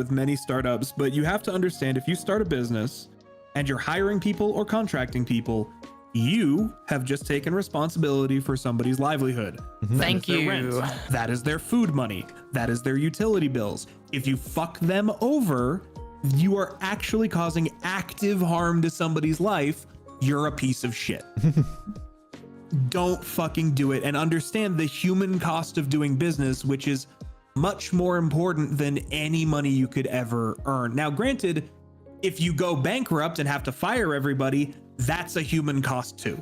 with many startups, but you have to understand if you start a business and you're hiring people or contracting people, you have just taken responsibility for somebody's livelihood. Thank you. Rent. That is their food money. That is their utility bills. If you fuck them over, you are actually causing active harm to somebody's life. You're a piece of shit. Don't fucking do it, and understand the human cost of doing business, which is much more important than any money you could ever earn. Now, granted, if you go bankrupt and have to fire everybody, that's a human cost too.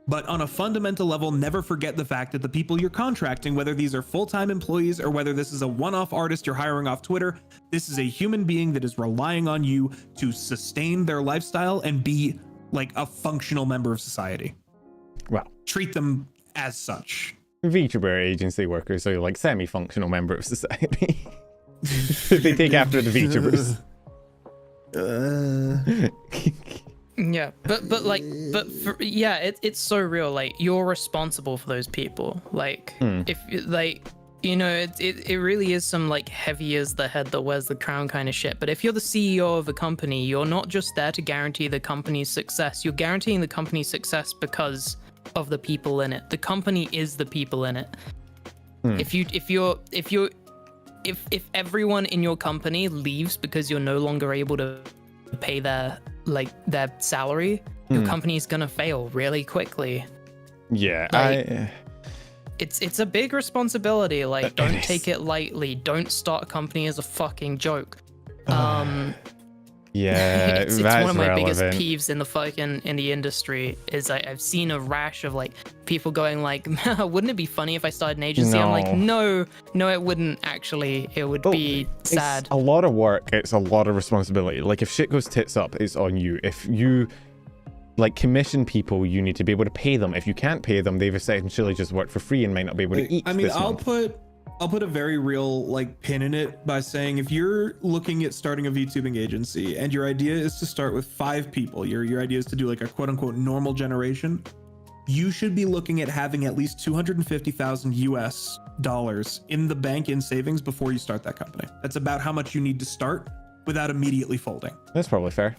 But on a fundamental level, never forget the fact that the people you're contracting, whether these are full-time employees or whether this is a one-off artist you're hiring off Twitter, this is a human being that is relying on you to sustain their lifestyle and be like a functional member of society. Well, Treat them as such. VTuber agency workers are like semi-functional member of society. They take after the VTubers. Yeah, but it's so real. Like, you're responsible for those people. Like, if like, you know, it really is some like heavy is the head that wears the crown kind of shit. But if you're the CEO of a company, you're not just there to guarantee the company's success. You're guaranteeing the company's success because of the people in it. The company is the people in it. If everyone in your company leaves because you're no longer able to pay their salary, your company's gonna fail really quickly. Yeah, it's a big responsibility. Like, don't take it lightly. Don't start a company as a fucking joke. Yeah, it's that's one of my relevant. biggest peeves in the industry is I've seen a rash of like people going like, wouldn't it be funny if I started an agency? I'm like, no, it wouldn't actually. It would be sad. It's a lot of work. It's a lot of responsibility. Like, if shit goes tits up, it's on you. If you like commission people, you need to be able to pay them. If you can't pay them, they've essentially just worked for free and might not be able to eat. I mean, this month. I'll put a very real like pin in it by saying, if you're looking at starting a VTubing agency and your idea is to start with 5 people, your idea is to do like a quote unquote normal generation, you should be looking at having at least $250,000 US dollars in the bank in savings before you start that company. That's about how much you need to start without immediately folding. That's probably fair.